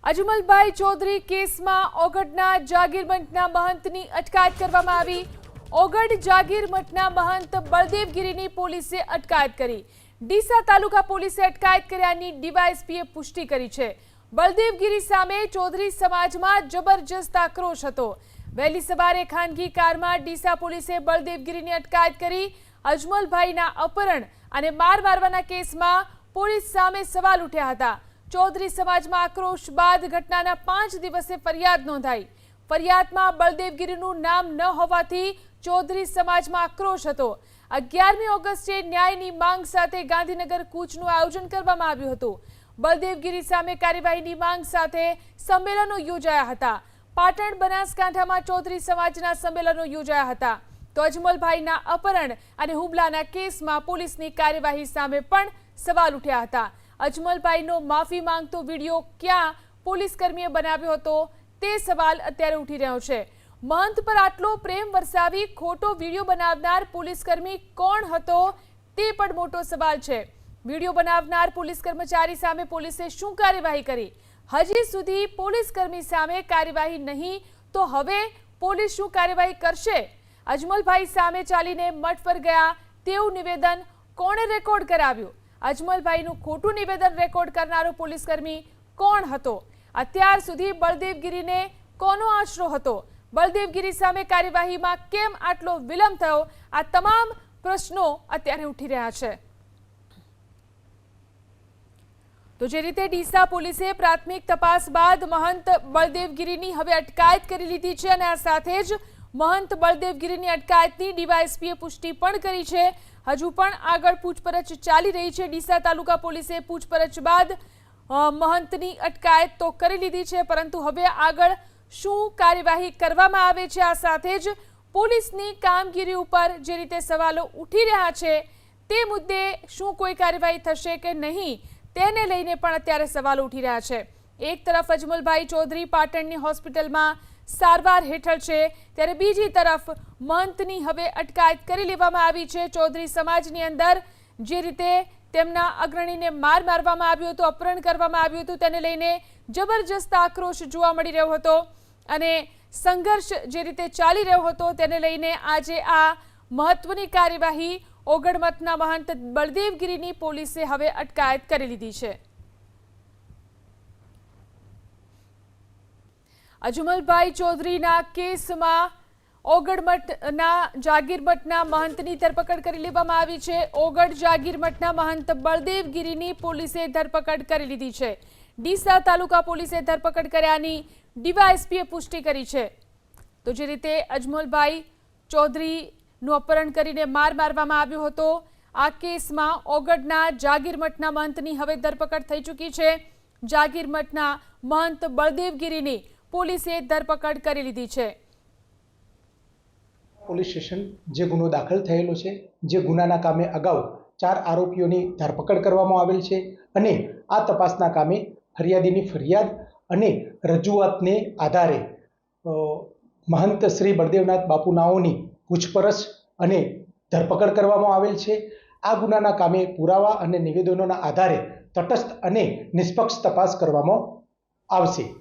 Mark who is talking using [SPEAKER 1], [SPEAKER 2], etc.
[SPEAKER 1] અજમલભાઈ ચૌધરી કેસમાં ઓગડના જાગીર મઠના મહંતની અટકાયત કરવામાં આવી। ઓગડ જાગીર મઠના મહંત બળદેવગીરીની પોલીસે અટકાયત કરી। ડીસા તાલુકા પોલીસે અટકાયત કર્યાની ડીવાયએસપીએ પુષ્ટિ કરી છે। બળદેવગીરી સામે ચૌધરી સમાજમાં જબરજસ્ત આક્રોશ હતો। વહેલી સવારે ખાનગી કારમાં ડીસા પોલીસે બળદેવગીરીની અટકાયત કરી। અજમલભાઈના અપહરણ અને માર મારવાના કેસમાં પોલીસ સામે સવાલ ઉઠ્યા હતા। चौधरी समाज में आक्रोश बाद घटना 5 दिवसे फरियाद नोंधाई। फरियाद में बलदेवगिरीनु नाम न होवाथी चौधरी समाज में आक्रोश हतो। 11મી ઓગસ્ટે न्यायनी मांग साथे गांधीनगर कूचनु आयोजन करवामां आव्युं हतुं। बलदेवगिरी सामे कार्यवाहीनी मांग साथे संमेलनो योजाया हता। पाटण बनासकांठामां चौधरी समाजना संमेलनो योजाया हता। तो अजमलभाईना अपहरण अने हुमलाना केसमां पोलीसनी कार्यवाही सामे पण सवाल उठ्या हता। अजमलभाईनो माफी मांगतो वीडियो क्या पोलीस कर्मीए बनाव्यो हतो ते सवाल अत्यारे उठी रह्यो छे। महंत पर आटलो प्रेम वरसावी खोटो वीडियो बनावनार पोलीसकर्मी कोण हतो ते पण मोटो सवाल छे। वीडियो बनावनार पोलीस कर्मचारी सामे पोलीसे शुं कार्यवाही करी? हजी सुधी पोलीसकर्मी सामे कार्यवाही नहीं तो हवे पोलीस शुं कार्यवाही करशे? अजमलभाई सामे चालीने मठ पर गया तेवुं निवेदन कोणे रेकॉर्ड कराव्युं? अजमलभाईનું ખોટું નિવેદન રેકોર્ડ કરનારો પોલીસકર્મી કોણ હતો? અત્યાર સુધી બળદેવગીરીને કોનો આશરો હતો? બળદેવગીરી સામે કાર્યવાહીમાં કેમ આટલો વિલંબ થયો? આ તમામ પ્રશ્નો અત્યારે ઉઠી રહ્યા છે। તો જે રીતે ડીસા પોલીસે પ્રાથમિક તપાસ બાદ મહંત બળદેવગીરીની હવે અટકાયત કરી લીધી છે અને આ સાથે જ महंत बलदेवगिरीनी अटकायतनी डीवायएसपीए पुष्टि पण करी छे। हजू पण आगळ पूछपरछ चाली रही छे। डीसा तालुका पोलीसे पूछपरछ बाद महंतनी अटकायत तो करी लीधी छे, परंतु हवे आगळ शुं कार्यवाही करवामां आवे छे आ साथे ज पोलीसनी कामगीरी उपर जे रीते सवालो उठी रह्या छे ते मुद्दे शुं कोई कार्यवाही थशे के नहीं तेने लईने पण अत्यारे सवालो उठी रह्या छे। एक तरफ अजमलभाई चौधरी पाटणनी होस्पिટલમાં सारवार हेठळ छे त्यारे बीजी तरफ महंतनी हवे अटकायत करी लेवामां आवी छे। चौधरी समाजनी अंदर जे रीते तेमना अग्रणीने मार मारवामां आव्यो हतो, अपहरण करवामां आव्युं हतुं तेने लईने जबरजस्त आक्रोश जोवा मळी रह्यो हतो अने संघर्ष जे रीते चाली रह्यो हतो तेने लईने आजे आ महत्वनी कार्यवाही ओगड मठना महंत बळदेवगिरीनी पोलीसे हवे अटकायत करी लीधी छे। अजमलभाई चौधरीना केसमां ओगड मठना जागीर मठना महंतनी धरपकड़ करी लेवामां आवी छे। ओगड जागीर मठना महंत बळदेवगिरीनी पोलीसे धरपकड़ करी लीधी छे। डीसा तालुका पोलीसे धरपकड़ कर्यानी डीवायएसपीए पुष्टि करी छे। तो जे रीते अजमलभाई चौधरीनुं अपहरण करीने मार मारवामां आव्यो हतो आ केसमां ओगडना जागीर मठना महंतनी हवे धरपकड़ थई चूकी छे। जागीर मठना महंत बळदेवगिरीनी પોલીસે ધરપકડ કરી લીધી છે।
[SPEAKER 2] પોલીસ સ્ટેશન જે ગુનો દાખલ થયેલો છે, જે ગુનાના કામે અગાઉ 4 આરોપીઓની ધરપકડ કરવામાં આવેલ છે અને આ તપાસના કામે ફરિયાદીની ફરિયાદ અને રજૂઆતને આધારે મહંત શ્રી બળદેવનાથ બાપુનાઓની પૂછપરછ અને ધરપકડ કરવામાં આવેલ છે। આ ગુનાના કામે પુરાવા અને નિવેદનોના આધારે તટસ્થ અને નિષ્પક્ષ તપાસ કરવામાં આવશે।